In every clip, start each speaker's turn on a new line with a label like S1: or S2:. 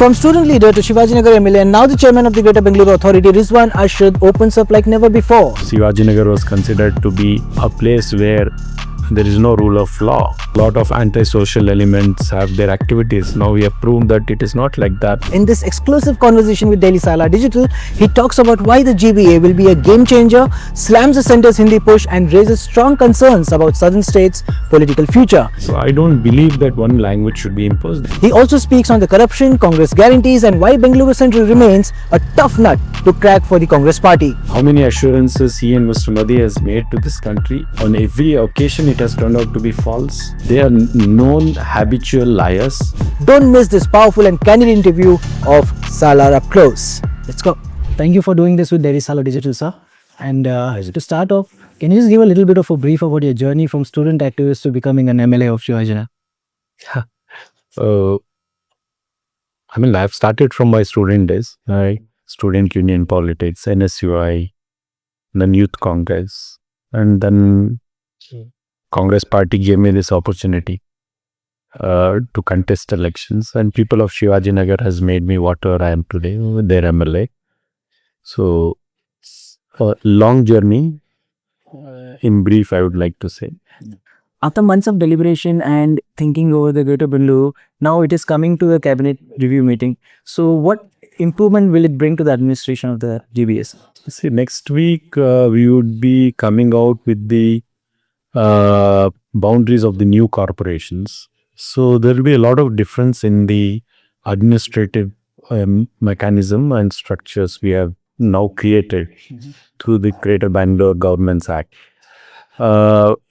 S1: From student leader to Shivajinagar MLA and now the chairman of the Greater Bengaluru Authority, Rizwan Arshad opens up like never before.
S2: Shivajinagar was considered to be a place where there is no rule of law. A lot of anti-social elements have their activities. Now we have proved that it is not like that.
S1: In this exclusive conversation with Daily Salar Digital, he talks about why the GBA will be a game changer, slams the centre's Hindi push and raises strong concerns about southern states' political future.
S2: So I don't believe that one language should be imposed.
S1: He also speaks on the corruption, Congress guarantees and why Bangalore Central remains a tough nut to crack for the Congress party.
S2: How many assurances he and Mr. Modi has made to this country? On every occasion it has turned out to be false. They are known habitual liars.
S1: Don't miss this powerful and candid interview of Salar UpClose. Let's go. Thank you for doing this with Daily Salar Digital, sir. And to start off, can you just give a little bit of a brief about your journey from student activist to becoming an MLA of Shivajinagar?
S2: I've started from my student days. Student Union Politics, NSUI, then Youth Congress, and then Congress party gave me this opportunity to contest elections, and people of Shivajinagar has made me whatever I am today with their MLA. So a long journey, in brief, I would like to say.
S1: After months of deliberation and thinking over the Greater Bengaluru, now it is coming to the cabinet review meeting. So what improvement will it bring to the administration of the GBS?
S2: See, next week we would be coming out with the boundaries of the new corporations. So there will be a lot of difference in the administrative mechanism and structures we have now created through the Greater Bangalore Governments Act.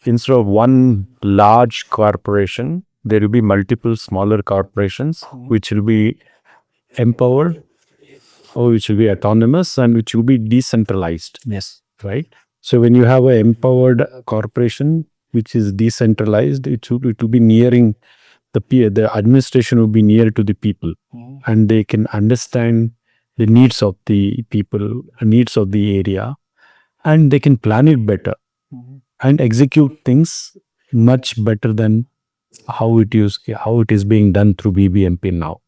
S2: Instead of one large corporation, there will be multiple smaller corporations which will be empowered or which will be autonomous and which will be decentralized.
S1: Yes.
S2: Right? So when you have an empowered corporation which is decentralized, it will be nearing the administration will be near to the people, and they can understand the needs of the people, needs of the area, and they can plan it better and execute things much better than how it is being done through BBMP now.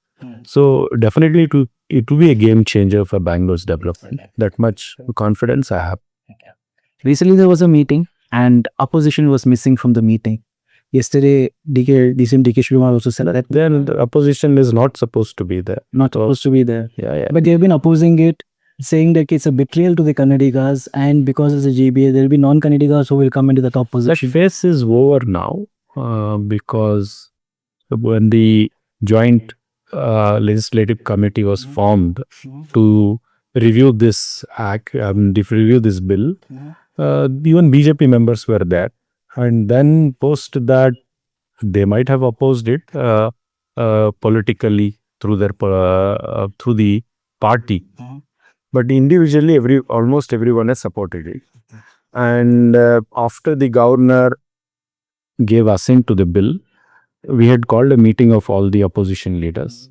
S2: So definitely it will be a game changer for Bangalore's development. That much confidence I have.
S1: Recently there was a meeting and opposition was missing from the meeting. Yesterday, DK Shrimal also said that
S2: Then the opposition is not supposed to be there.
S1: not supposed to be there.
S2: Yeah.
S1: But they have been opposing it, saying that it's a betrayal to the Kannadigas, and because it's a GBA, there will be non-Kannadigas who will come into the top
S2: That
S1: position.
S2: phase is over now because when the joint legislative committee was formed to review this act, review this bill, even BJP members were there. And then post that, they might have opposed it politically through through the party, but individually, almost everyone has supported it. And after the governor gave assent to the bill, we had called a meeting of all the opposition leaders.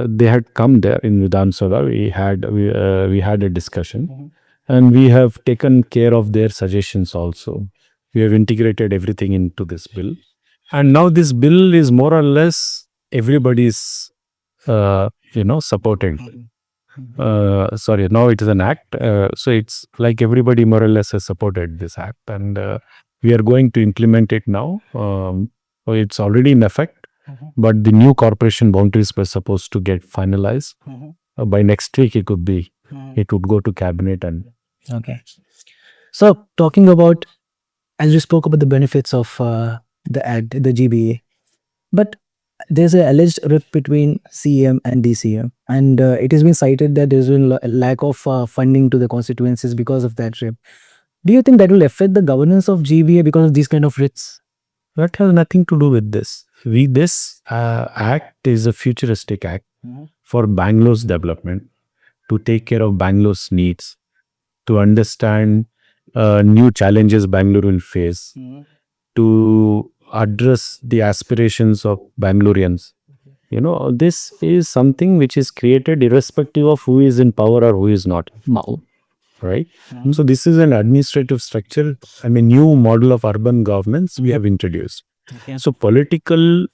S2: They had come there in Vidhan Sabha. We had a discussion, and we have taken care of their suggestions also. We have integrated everything into this bill, and now this bill is more or less everybody's supporting. Now it is an act, so it's like everybody more or less has supported this act, and we are going to implement it now. It's already in effect, but the new corporation boundaries were supposed to get finalized by next week. It would go to cabinet and.
S1: Okay. So talking about, as we spoke about the benefits of the act, the GBA, but there's an alleged rift between CM and DCM, and it has been cited that there's been a lack of funding to the constituencies because of that rift. Do you think that will affect the governance of GBA because of these kind of rifts?
S2: That has nothing to do with this. This act is a futuristic act for Bangalore's development, to take care of Bangalore's needs, to understand new challenges Bangalore will face, to address the aspirations of Bangaloreans. This is something which is created irrespective of who is in power or who is not. Right? So this is an administrative structure and a new model of urban governance we have introduced. So political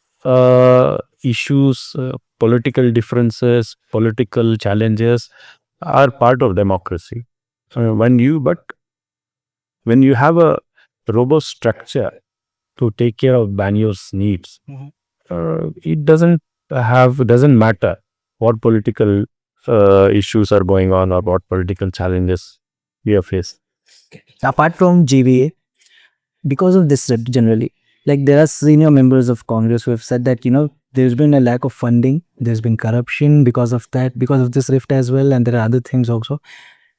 S2: issues, political differences, political challenges are part of democracy. But when you have a robust structure to take care of Bangalore's needs, it doesn't matter what political issues are going on or what political challenges we are facing.
S1: Apart from GBA, because of this rift generally, like there are senior members of Congress who have said that, there's been a lack of funding, there's been corruption because of that, because of this rift as well, and there are other things also.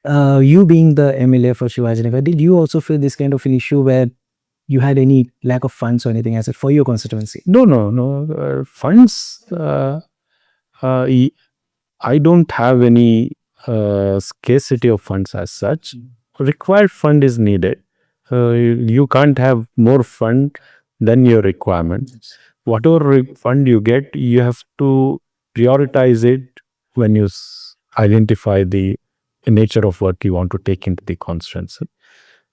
S1: You being the MLA for Shivajinagar, did you also feel this kind of an issue where you had any lack of funds or anything as it for your constituency?
S2: No. Funds. I I don't have any scarcity of funds as such. Required fund is needed. You can't have more fund than your requirement. Whatever fund you get, you have to prioritize it when you identify the nature of work you want to take into the constituency.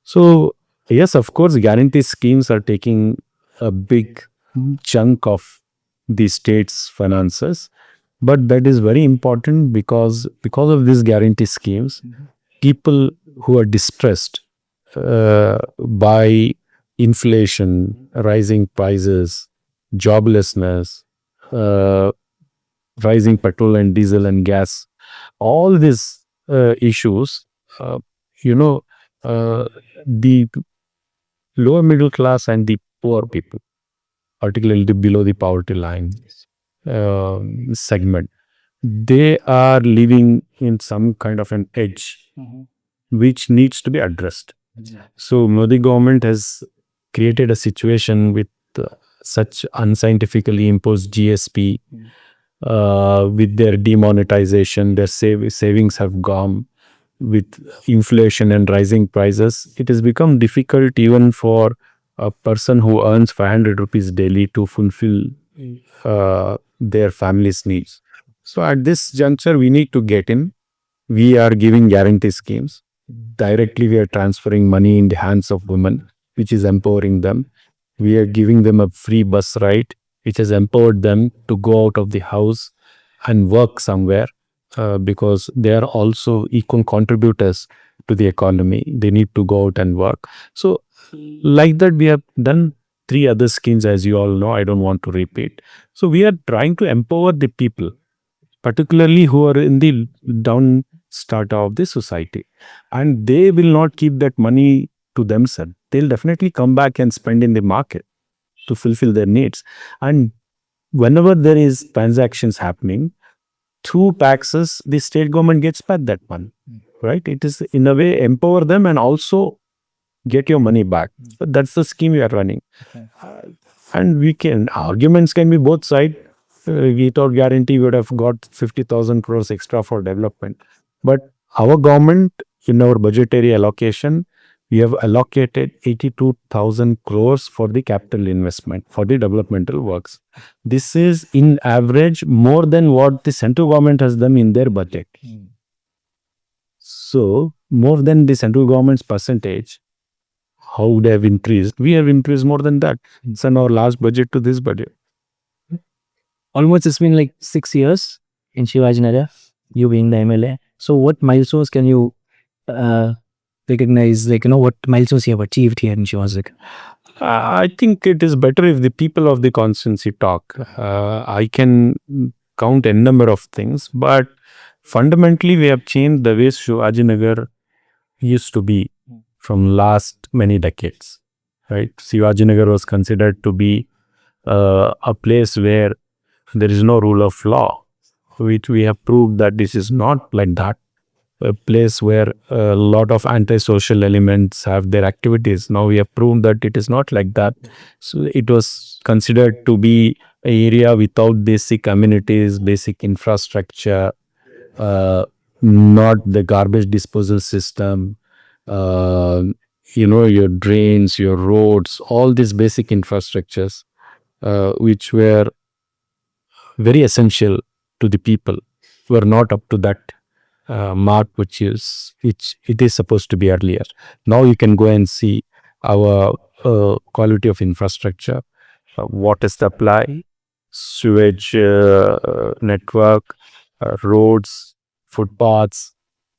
S2: So yes, of course, guarantee schemes are taking a big chunk of the state's finances, but that is very important because of these guarantee schemes, people who are distressed by inflation, rising prices, joblessness, uh, rising petrol and diesel and gas, all these issues, uh, you know, uh, the lower middle class and the poor people, particularly below the poverty line segment, they are living in some kind of an edge which needs to be addressed. So Modi government has created a situation with such unscientifically imposed GSP, with their demonetization, their savings have gone. With inflation and rising prices, it has become difficult even for a person who earns 500 rupees daily to fulfill their family's needs. So at this juncture, we need to get in. We are giving guarantee schemes. Directly, we are transferring money in the hands of women, which is empowering them. We are giving them a free bus ride, which has empowered them to go out of the house and work somewhere, because they are also equal contributors to the economy. They need to go out and work. So, like that, we have done three other schemes, as you all know. I don't want to repeat. So, we are trying to empower the people, particularly who are in the down strata of the society, and they will not keep that money to themselves. They'll definitely come back and spend in the market to fulfill their needs. And whenever there is transactions happening through taxes, the state government gets back that money, right? It is in a way empower them and also get your money back. But that's the scheme we are running. And we can, arguments can be both sides. Without guarantee, we would have got 50,000 crores extra for development. But our government, in our budgetary allocation, we have allocated 82,000 crores for the capital investment, for the developmental works. This is in average more than what the central government has done in their budget. So, more than the central government's percentage, how would have increased? We have increased more than that. It's in our last budget to this budget.
S1: Almost it's been like 6 years in Shivajinagar, you being the MLA. So what milestones can you recognize, like, what milestones you have achieved here in Shivajinagar?
S2: I think it is better if the people of the constituency talk. I can count a number of things, but fundamentally we have changed the way Shivajinagar used to be from last many decades. Right, Shivajinagar was considered to be a place where there is no rule of law, which we have proved that this is not like that. A place where a lot of antisocial elements have their activities. Now we have proved that it is not like that. So it was considered to be an area without basic amenities, basic infrastructure, not the garbage disposal system, your drains, your roads, all these basic infrastructures, which were very essential to the people, were not up to that mark which it is supposed to be earlier. Now you can go and see our quality of infrastructure, water supply, sewage network, roads, footpaths,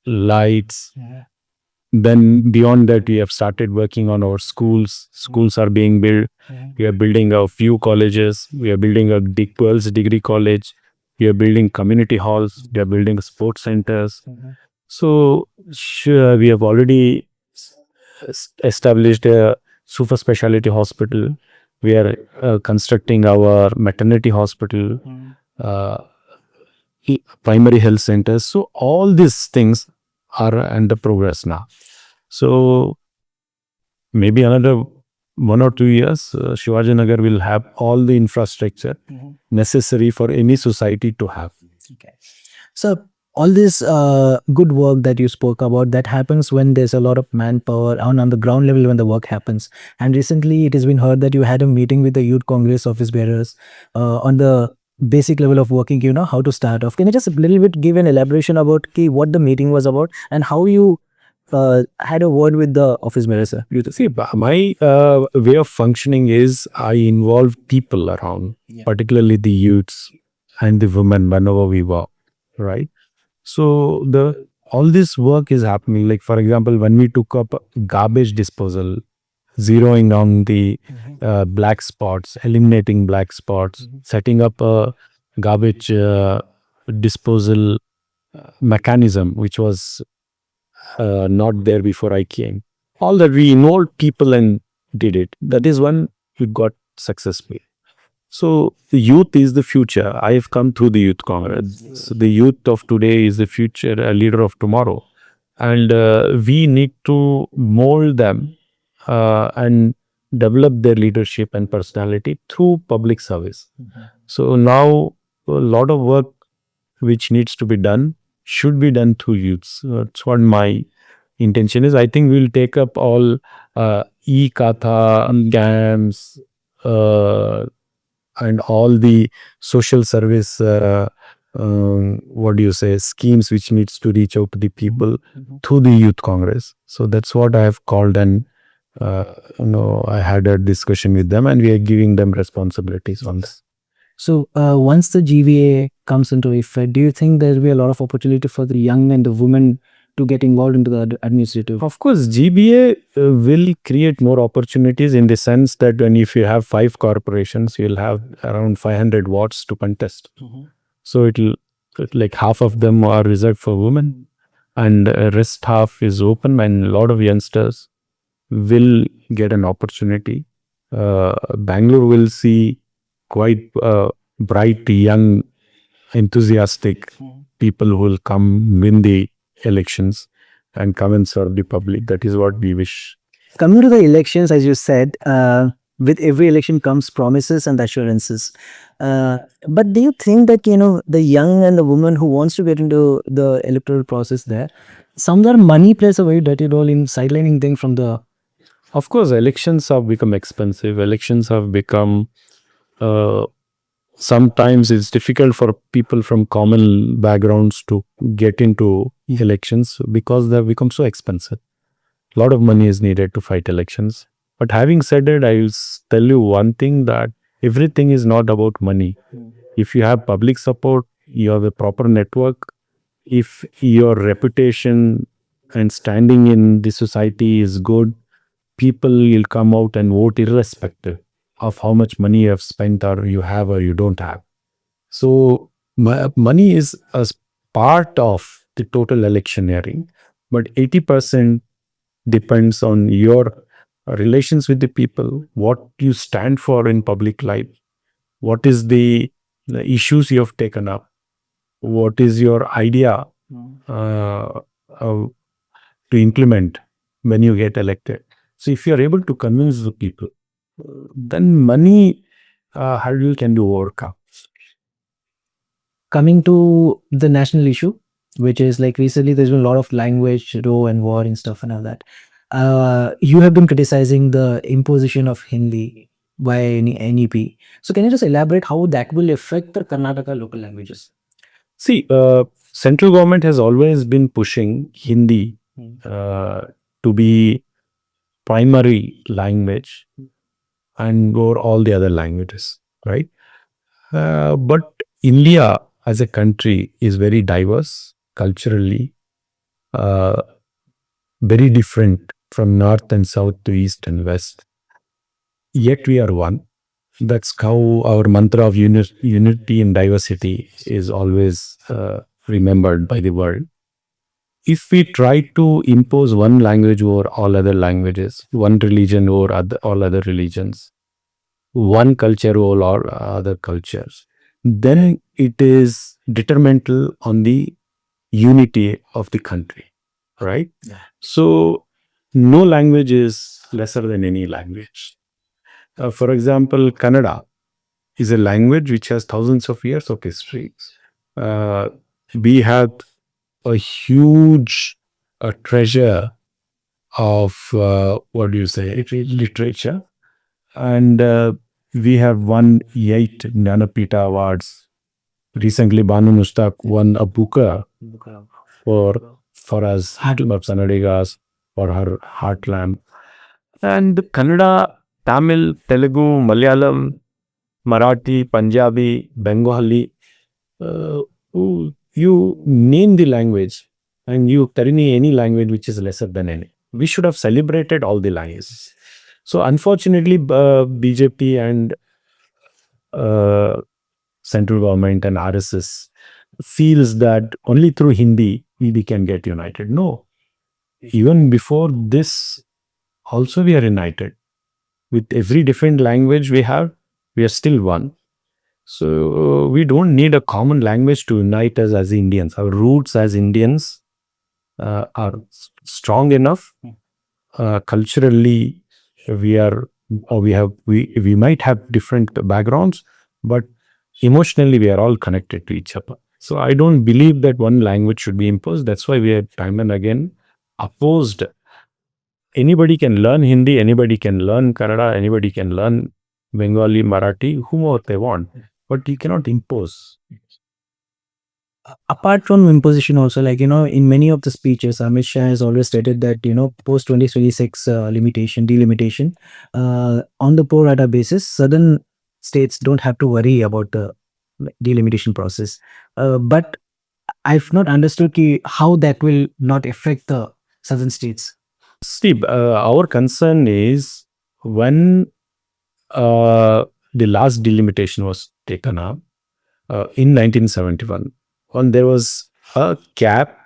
S2: lights. Then beyond that, we have started working on our schools. Schools are being built. We are building a few colleges. We are building a girls degree college. We are building community halls. We are building sports centers. So sure, we have already established a super specialty hospital. We are constructing our maternity hospital, uh, primary health centers. So all these things are under progress now. So maybe another 1 or 2 years, Shivajinagar will have all the infrastructure necessary for any society to have.
S1: Okay. So all this good work that you spoke about, that happens when there's a lot of manpower on the ground level when the work happens. And recently it has been heard that you had a meeting with the Youth Congress office bearers on the basic level of working, how to start off. Can you just a little bit give an elaboration about what the meeting was about and how you had a word with the office bearers, sir?
S2: See, my way of functioning is I involve people around, particularly the youths and the women whenever we work, right? So the all this work is happening. Like for example, when we took up garbage disposal, zeroing on the black spots, eliminating black spots, setting up a garbage disposal mechanism, which was not there before I came. All that we involved people and did it. That is when we got successful. So the youth is the future. I have come through the youth congress. So the youth of today is the future leader of tomorrow, and we need to mold them and develop their leadership and personality through public service. So now a lot of work which needs to be done should be done through youths. That's what my intention is. I think we'll take up all e-katha, GAMS, and all the social service what do you say, schemes which needs to reach out to the people through the youth congress. So that's what I have called, and I had a discussion with them and we are giving them responsibilities on this.
S1: So once the GVA comes into effect, do you think there will be a lot of opportunity for the young and the women to get involved into the administrative?
S2: Of course, GBA will create more opportunities in the sense that when if you have 5 corporations, you'll have around 500 watts to contest. So it'll like half of them are reserved for women, and rest half is open, and a lot of youngsters will get an opportunity. Bangalore will see quite bright, young, enthusiastic people who will come win the elections and come and serve the public. That is what we wish.
S1: Coming to the elections, as you said, with every election comes promises and assurances. But do you think that, the young and the woman who wants to get into the electoral process there, somewhere money plays a very dirty role in sidelining things from the...
S2: Of course, elections have become expensive. Elections have become, sometimes it's difficult for people from common backgrounds to get into elections because they've become so expensive. A lot of money is needed to fight elections. But having said it, I will tell you one thing, that everything is not about money. If you have public support, you have a proper network, if your reputation and standing in the society is good, people will come out and vote irrespective of how much money you have spent or you have or you don't have. So money is a part of the total electioneering, but 80% depends on your relations with the people, what you stand for in public life, what is the issues you have taken up, what is your idea uh, to implement when you get elected. So if you are able to convince the people, then money hurdle can be overcome.
S1: Coming to the national issue, which is like recently there's been a lot of language, row and war and stuff and all that. You have been criticizing the imposition of Hindi by any NEP. So can you just elaborate how that will affect the Karnataka local languages?
S2: See, central government has always been pushing Hindi to be primary language and over all the other languages, right? But India as a country is very diverse culturally, uh, very different from north and south to east and west. Yet we are one. That's how our mantra of unity and diversity is always remembered by the world. If we try to impose one language over all other languages, one religion over all other religions, one culture over all other cultures, then it is detrimental on the unity of the country, right? So, no language is lesser than any language. For example, Kannada is a language which has thousands of years of history. Uh, we have a huge treasure of what do you say, literature, and we have won 8 Jnanapita awards. Recently, Banu Mushtaq won a Booker for us Kannadigas for her Heartland. And Kannada, Tamil, Telugu, Malayalam, Marathi, Punjabi, Bengali, you name the language and you tell me any language which is lesser than any. We should have celebrated all the languages. So unfortunately, BJP and uh, central government and RSS feels that only through Hindi we can get united. No, even before this, also we are united. With every different language we are still one. So we don't need a common language to unite us as Indians. Our roots as Indians are strong enough. Culturally, we are, or we might have different backgrounds, but emotionally we are all connected to each other. So I don't believe that one language should be imposed. That's why we have time and again opposed. Anybody can learn Hindi, anybody can learn Kannada, anybody can learn Bengali, Marathi, whomever they want, but you cannot impose.
S1: Apart from imposition also, like, in many of the speeches, Amit Shah has always stated that, post 2026 delimitation, on the pro rata basis, southern states don't have to worry about the delimitation process. But I've not understood how that will not affect the southern states.
S2: See, our concern is when the last delimitation was taken up in 1971, when there was a cap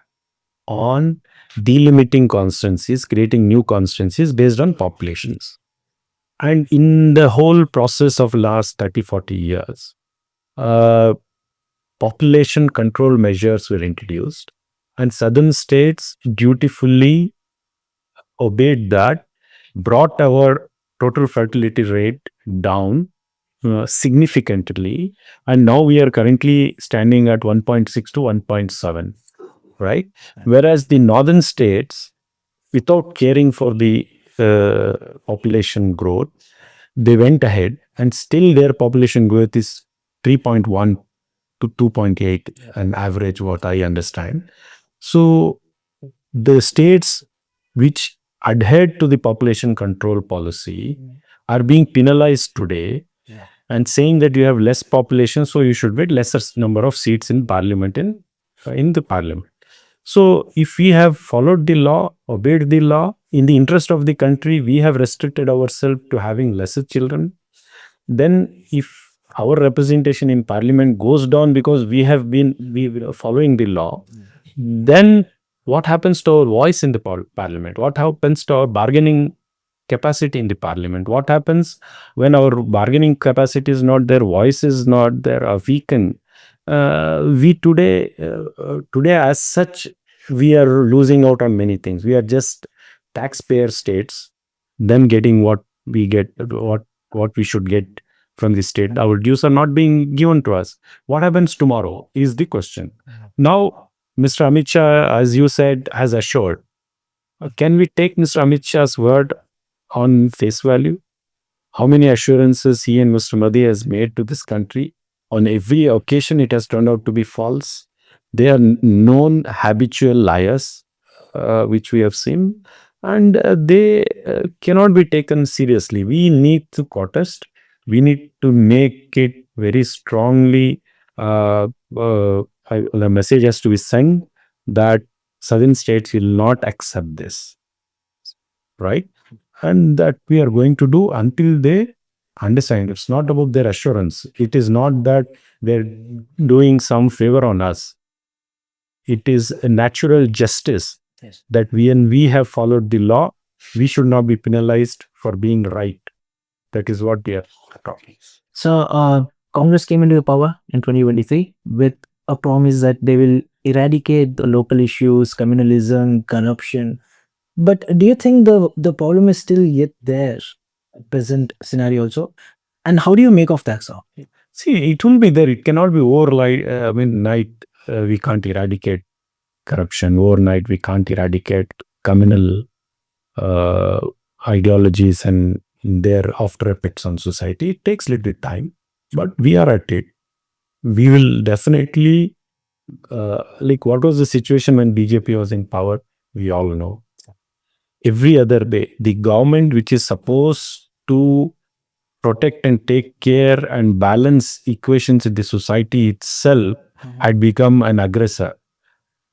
S2: on delimiting constituencies, creating new constituencies based on populations. And in the whole process of last 30, 40 years, uh, population control measures were introduced and southern states dutifully obeyed that, brought our total fertility rate down significantly, and now we are currently standing at 1.6 to 1.7, right? Whereas the northern states, without caring for the population growth, they went ahead and still their population growth is 3.1 to 2.8, an average, what I understand. So the states which adhered to the population control policy are being penalized today and saying that you have less population, so you should get lesser number of seats in parliament in the parliament. So if we have followed the law, obeyed the law, in the interest of the country, we have restricted ourselves to having lesser children. Then if our representation in parliament goes down because we were following the law, then what happens to our voice in the parliament? What happens to our bargaining capacity in the parliament? What happens when our bargaining capacity is not there, voice is not there, or weakened? We today as such, we are losing out on many things. We are just taxpayer states, then getting what we get, what we should get from the state. Our dues are not being given to us. What happens tomorrow is the question. Now, Mr. Amit Shah, as you said, has assured. Can we take Mr. Amit Shah's word on face value? How many assurances he and Mr. Modi has made to this country? On every occasion, it has turned out to be false. They are known habitual liars, which we have seen, and they cannot be taken seriously. We need to protest. We need to make it very strongly, the message has to be sent that southern states will not accept this, right? And that we are going to do until they understand. It's not about their assurance. It is not that they're doing some favor on us. It is a natural justice that when we have followed the law, we should not be penalized for being right. That is what we are talking.
S1: So, Congress came into power in 2023 with a promise that they will eradicate the local issues, communalism, corruption. But do you think the problem is still yet there, present scenario also? And how do you make of that, sir?
S2: See, it will be there. It cannot be overnight. Night we can't eradicate corruption. Overnight we can't eradicate communal uh, ideologies and their after effects on society. It takes little bit time, but we are at it. We will definitely, like what was the situation when BJP was in power? We all know. Every other day, the government which is supposed to protect and take care and balance equations in the society itself had become an aggressor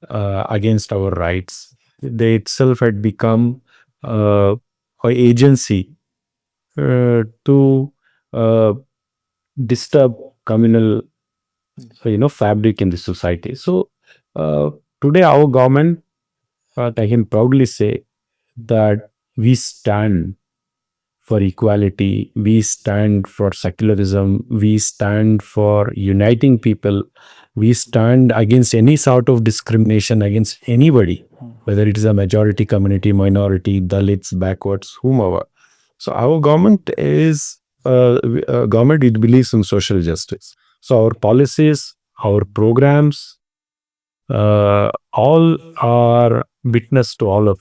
S2: against our rights. They itself had become an agency to uh, disturb communal, fabric in the society. So today, our government, I can proudly say that we stand for equality, we stand for secularism, we stand for uniting people, we stand against any sort of discrimination against anybody, whether it is a majority community, minority, Dalits, backwards, whomever. So our government is a government it believes in social justice. So our policies, our programs, all are witness to all of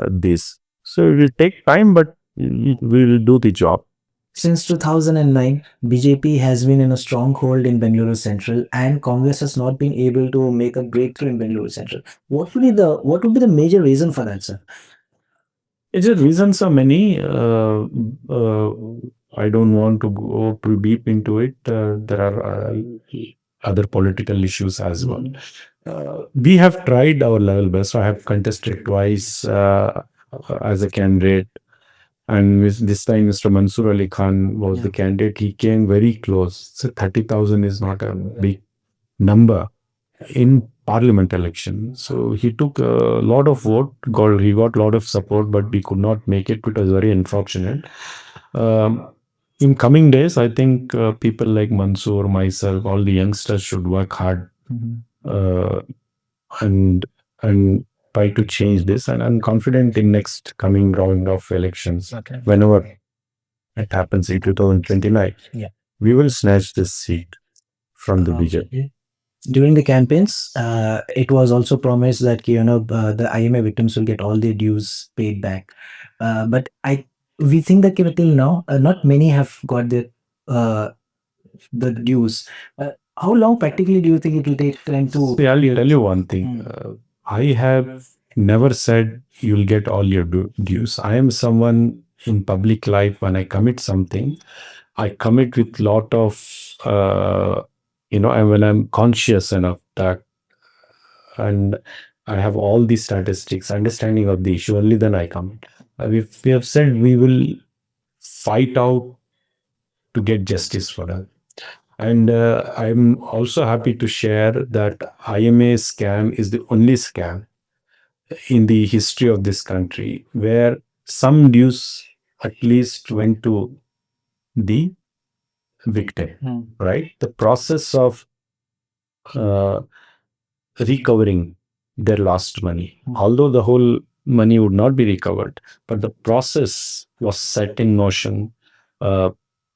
S2: this. So it will take time, but we will do the job.
S1: Since 2009, BJP has been in a stronghold in Bangalore Central, and Congress has not been able to make a breakthrough in Bangalore Central. What would be the major reason for that, sir?
S2: The reasons are many. I don't want to go too deep into it. There are other political issues as well. We have tried our level best. I have contested twice as a candidate. And this time, Mr. Mansoor Ali Khan was the candidate. He came very close. So 30,000 is not a big number in parliament election. So he took a lot of vote. He got a lot of support, but we could not make it. It was very unfortunate. In coming days, I think people like Mansoor, myself, all the youngsters should work hard uh, and and try to change this. And I'm confident in next coming round of elections, whenever it happens in 2029, we will snatch this seat from the BJP.
S1: During the campaigns, it was also promised that the IMA victims will get all their dues paid back. But we think that till now, not many have got uh, the dues. How long practically do you think it will take them to?
S2: See, I'll tell you one thing. I have never said you'll get all your dues. I am someone in public life, when I commit something, I commit with lot of, and when I'm conscious enough that, and I have all the statistics, understanding of the issue, only then I commit. We have said we will fight out to get justice for that. And I'm also happy to share that IMA scam is the only scam in the history of this country where some dues at least went to the victim, right? The process of uh, recovering their lost money, although the whole money would not be recovered, but the process was set in motion. Uh,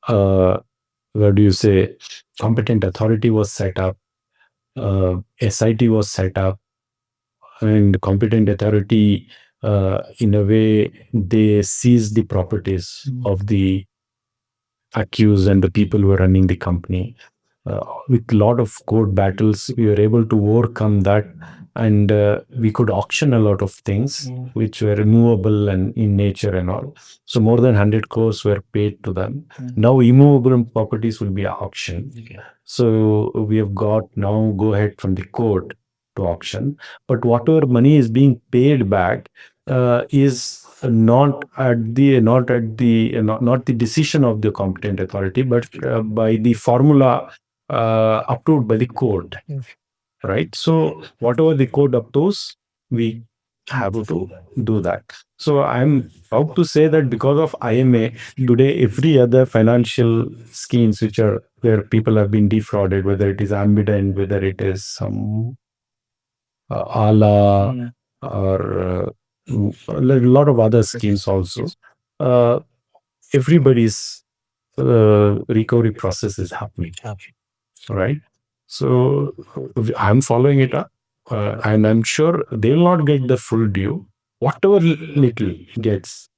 S2: uh, what do you say? Competent authority was set up, SIT was set up, and competent authority, in a way, they seized the properties of the accused and the people who were running the company. With a lot of court battles, we were able to overcome that and we could auction a lot of things which were renewable and in nature and all. So more than 100 crores were paid to them. Now immovable properties will be auctioned. So we have got now go ahead from the court to auction, but whatever money is being paid back is not the decision of the competent authority, but by the formula approved by the court, right? So whatever the code approves, we have to do that. So I'm proud to say that because of IMA, today every other financial schemes which are where people have been defrauded, whether it is Ambident, whether it is some ALA or a lot of other schemes also, uh, everybody's recovery process is happening, right? So I'm following it up, and I'm sure they will not get the full due. Whatever little gets,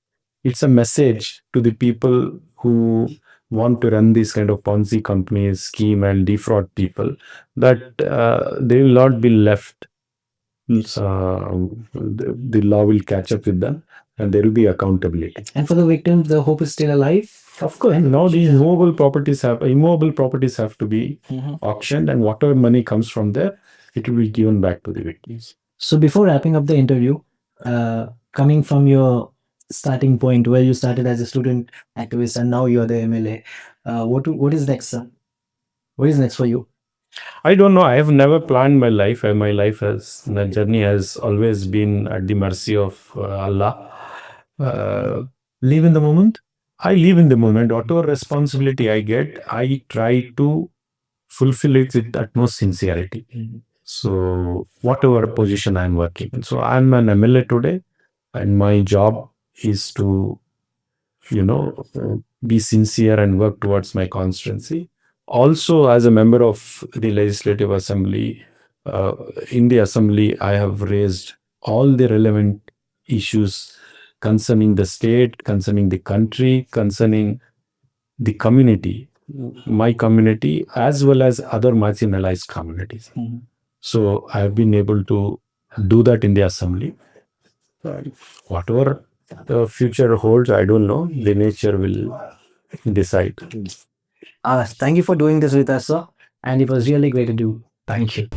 S2: it's a message to the people who want to run these kind of Ponzi companies, scheme and defraud people, that they will not be left. The law will catch up with them, and there will be accountability.
S1: And for the victims, the hope is still alive.
S2: Of course, now these immovable properties have to be auctioned, and whatever money comes from there, it will be given back to the victims.
S1: So before wrapping up the interview, coming from your starting point where you started as a student activist and now you're the MLA, what is next, sir? What is next for you?
S2: I don't know. I have never planned my life. My journey has always been at the mercy of Allah.
S1: Live in the moment.
S2: I live in the moment. Whatever responsibility I get, I try to fulfill it with utmost sincerity. So whatever position I'm working in. So I'm an MLA today, and my job is to, be sincere and work towards my constituency. Also, as a member of the Legislative Assembly, in the Assembly, I have raised all the relevant issues concerning the state, concerning the country, concerning the community, my community, as well as other marginalized communities. So I have been able to do that in the Assembly. Whatever the future holds, I don't know. The nature will decide.
S1: Thank you for doing this with us, sir. And it was really great to do. Thank you.